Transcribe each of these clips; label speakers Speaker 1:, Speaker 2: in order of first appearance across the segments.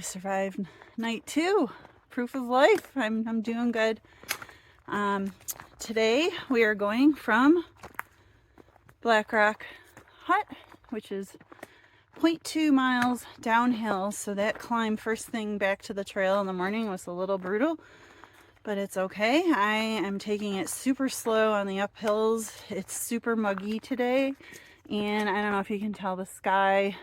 Speaker 1: survived night 2. Proof of life. I'm doing good. Today we are going from Blackrock Hut, which is 0.2 miles downhill. So that climb first thing back to the trail in the morning was a little brutal, but it's okay. I am taking it super slow on the uphills. It's super muggy today, and I don't know if you can tell the sky.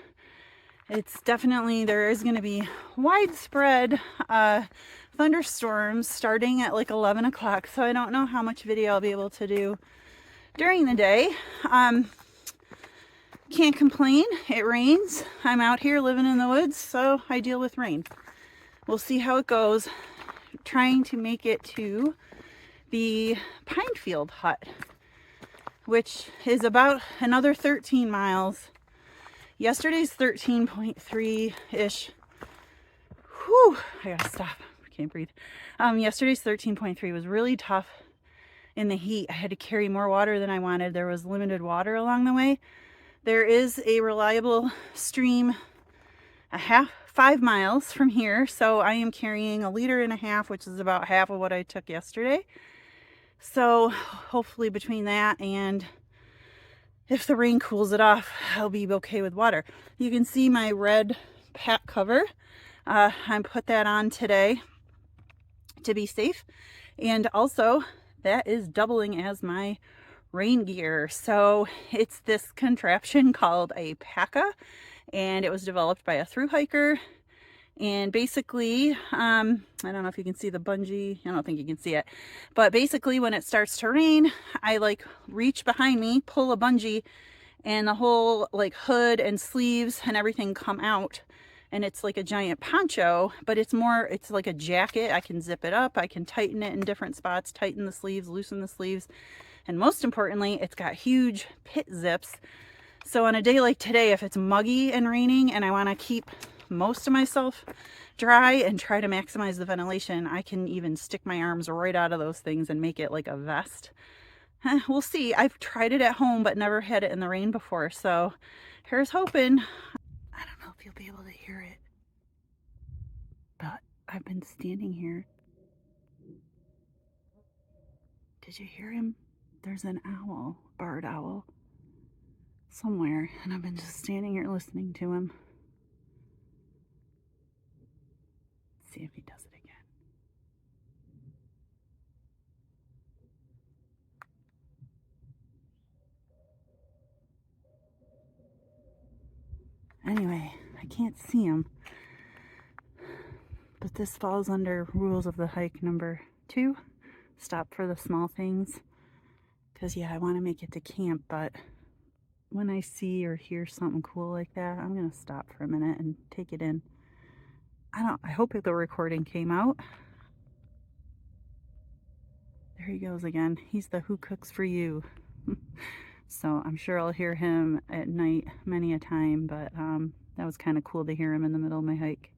Speaker 1: It's definitely, there is going to be widespread thunderstorms starting at like 11 o'clock. So I don't know how much video I'll be able to do during the day. Can't complain. It rains. I'm out here living in the woods, so I deal with rain. We'll see how it goes. Trying to make it to the Pinefield hut, which is about another 13 miles. Yesterday's 13.3-ish. Whew, I gotta stop. I can't breathe. Yesterday's 13.3 was really tough in the heat. I had to carry more water than I wanted. There was limited water along the way. There is a reliable stream 5 miles from here, so I am carrying 1.5 liters, which is about half of what I took yesterday. So hopefully between that and if the rain cools it off, I'll be okay with water. You can see my red pack cover. I put that on today to be safe. And also, that is doubling as my rain gear. So it's this contraption called a paca, and it was developed by a thru hiker. And basically, I don't know if you can see the bungee. I don't think you can see it. But basically, when it starts to rain, I like reach behind me, pull a bungee, and the whole like hood and sleeves and everything come out. And it's like a giant poncho, but it's like a jacket. I can zip it up. I can tighten it in different spots, tighten the sleeves, loosen the sleeves. And most importantly, it's got huge pit zips. So on a day like today, if it's muggy and raining and I want to keep most of myself dry and try to maximize the ventilation, I can even stick my arms right out of those things and make it like a vest. We'll see. I've tried it at home but never had it in the rain before, so here's hoping. I don't know if you'll be able to hear it, but I've been standing here. Did you hear him? There's an owl, barred owl, somewhere, and I've been just standing here listening to him. See if he does it again. Anyway, I can't see him, but this falls under rules of the hike number 2. Stop for the small things, because yeah, I want to make it to camp, but when I see or hear something cool like that, I'm gonna stop for a minute and take it in. I hope the recording came out. There he goes again. He's the who cooks for you. So I'm sure I'll hear him at night many a time, but that was kind of cool to hear him in the middle of my hike.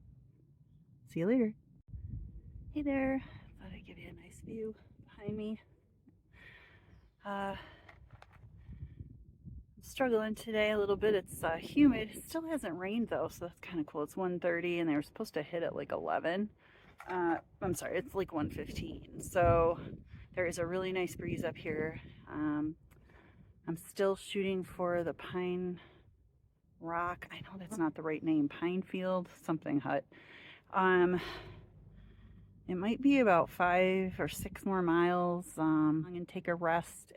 Speaker 1: See you later. Hey there. Thought I'd give you a nice view behind me. I'm struggling today a little bit. It's humid. It still hasn't rained though, so that's kind of cool. It's 1:30 and they were supposed to hit at like 11. I'm sorry, it's like 1:15. So there is a really nice breeze up here. I'm still shooting for the Pine Rock. I know that's not the right name. Pinefield something hut. It might be about 5 or 6 more miles. I'm gonna take a rest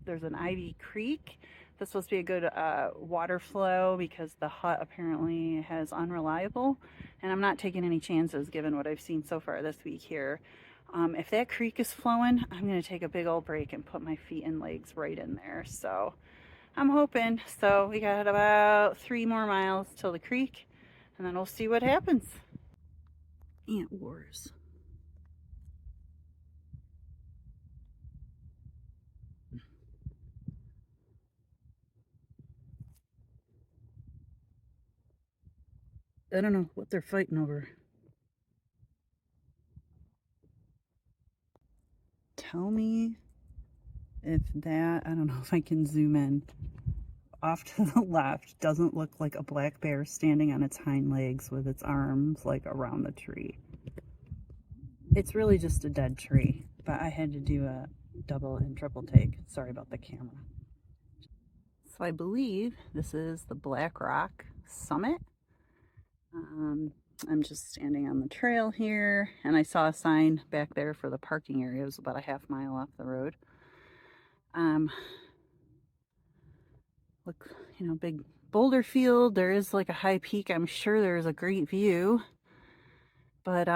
Speaker 1: there's an Ivy Creek. That's supposed to be a good water flow because the hut apparently has unreliable, and I'm not taking any chances given what I've seen so far this week here. If that creek is flowing, I'm going to take a big old break and put my feet and legs right in there. So I'm hoping. So we got about 3 more miles till the creek, and then we'll see what happens. Ant wars. I don't know what they're fighting over. Tell me if that, I don't know if I can zoom in. off to the left doesn't look like a black bear standing on its hind legs with its arms like around the tree. It's really just a dead tree, but I had to do a double and triple take. Sorry about the camera. So I believe this is the Blackrock summit. I'm just standing on the trail here, and I saw a sign back there for the parking area. It was about a half mile off the road. Look, you know, big boulder field. There is like a high peak. I'm sure there's a great view. But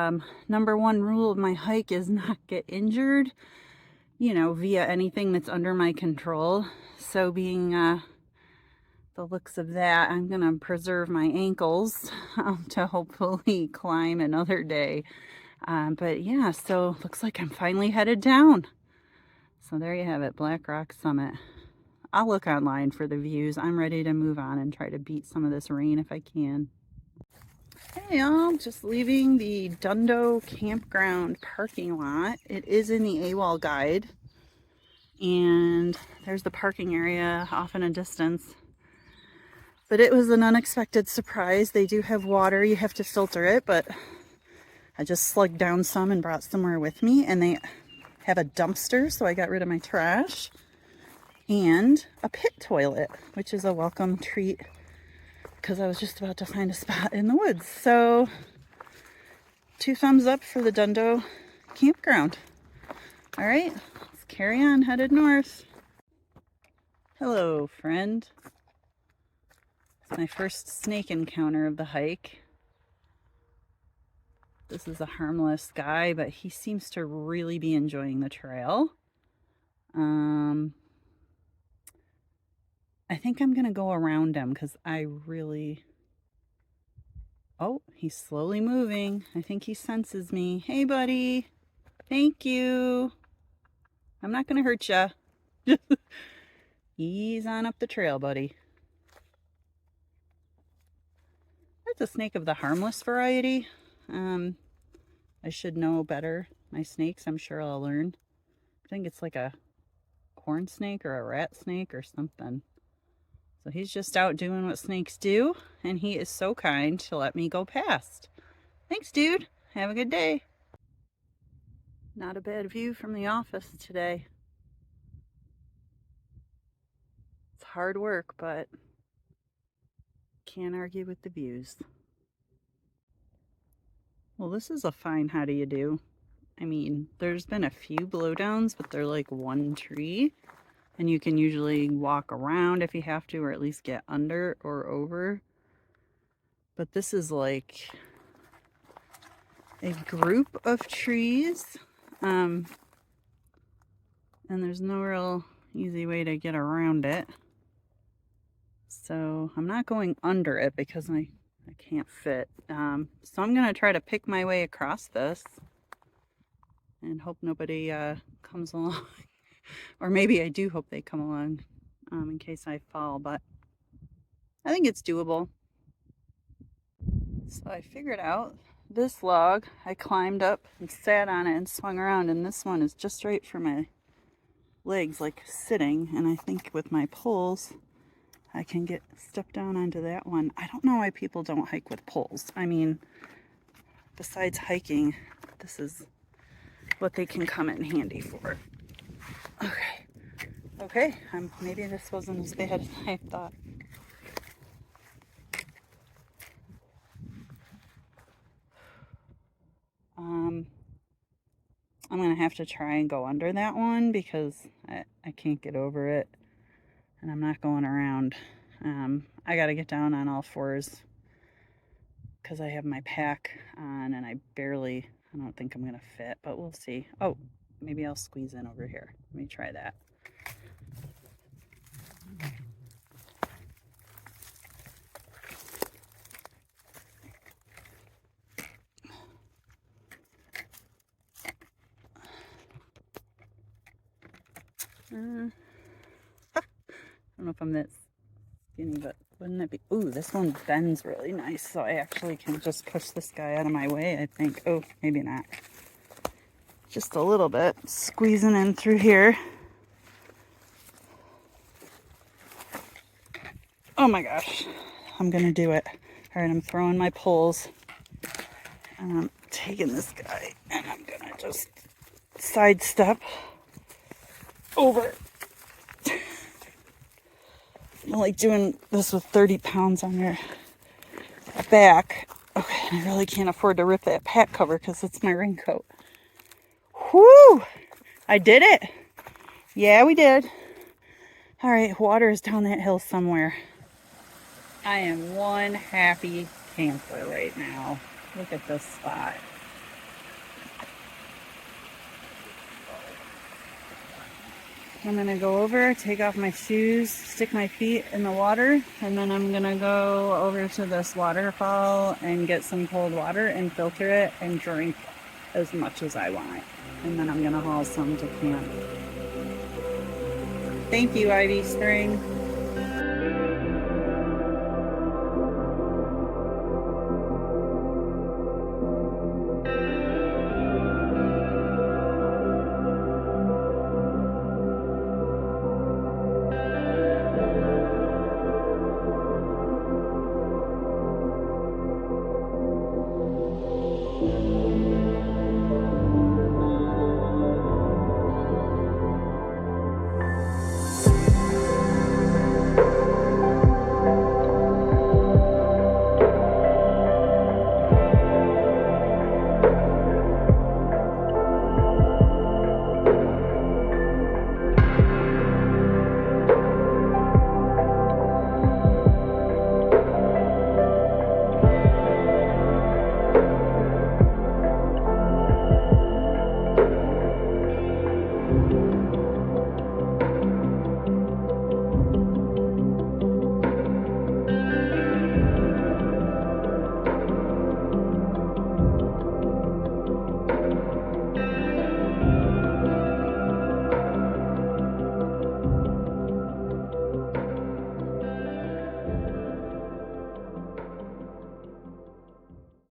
Speaker 1: number one rule of my hike is not get injured, you know, via anything that's under my control. So being the looks of that, I'm going to preserve my ankles to hopefully climb another day. But yeah, so looks like I'm finally headed down. So there you have it, Blackrock Summit. I'll look online for the views. I'm ready to move on and try to beat some of this rain if I can. Hey y'all, just leaving the Dundo campground parking lot. It is in the AWOL guide. And there's the parking area off in a distance. But it was an unexpected surprise. They do have water. You have to filter it, but I just slugged down some and brought somewhere with me. And they have a dumpster, so I got rid of my trash. And a pit toilet, which is a welcome treat because I was just about to find a spot in the woods. So 2 thumbs up for the Dundo campground. All right, let's carry on, headed north. Hello, friend. It's my first snake encounter of the hike. This is a harmless guy, but he seems to really be enjoying the trail. I think I'm gonna go around him because I really... Oh, he's slowly moving. I think he senses me. Hey, buddy. Thank you. I'm not gonna hurt ya. Ease on up the trail, buddy. That's a snake of the harmless variety. I should know better. My snakes, I'm sure I'll learn. I think it's like a corn snake or a rat snake or something. So he's just out doing what snakes do, and he is so kind to let me go past. Thanks, dude. Have a good day. Not a bad view from the office today. It's hard work, but can't argue with the views. Well, this is a fine how do you do. I mean, there's been a few blowdowns, but they're like one tree. And you can usually walk around if you have to, or at least get under or over. But this is like a group of trees. And there's no real easy way to get around it. So I'm not going under it because I can't fit. So I'm going to try to pick my way across this and hope nobody comes along. Or maybe I do hope they come along in case I fall, but I think it's doable. So I figured out this log. I climbed up and sat on it and swung around, and this one is just right for my legs, like sitting. And I think with my poles, I can step down onto that one. I don't know why people don't hike with poles. I mean, besides hiking, this is what they can come in handy for. Okay, maybe this wasn't as bad as I thought. I'm gonna have to try and go under that one because I can't get over it, and I'm not going around. I gotta get down on all fours because I have my pack on and I don't think I'm gonna fit, but we'll see. Oh, maybe I'll squeeze in over here. Let me try that. I don't know if I'm that skinny, but wouldn't it be... Ooh, this one bends really nice, so I actually can just push this guy out of my way, I think. Oh, maybe not. Just a little bit. Squeezing in through here. Oh my gosh, I'm gonna do it. All right, I'm throwing my poles. And I'm taking this guy and I'm gonna just sidestep over. I'm like doing this with 30 pounds on your back. Okay, and I really can't afford to rip that pack cover because it's my raincoat. Whoo! I did it. Yeah, we did. All right, water is down that hill somewhere. I am one happy camper right now. Look at this spot. I'm gonna go over, take off my shoes, stick my feet in the water, and then I'm gonna go over to this waterfall and get some cold water and filter it and drink as much as I want. And then I'm gonna haul some to camp. Thank you, Ivy String.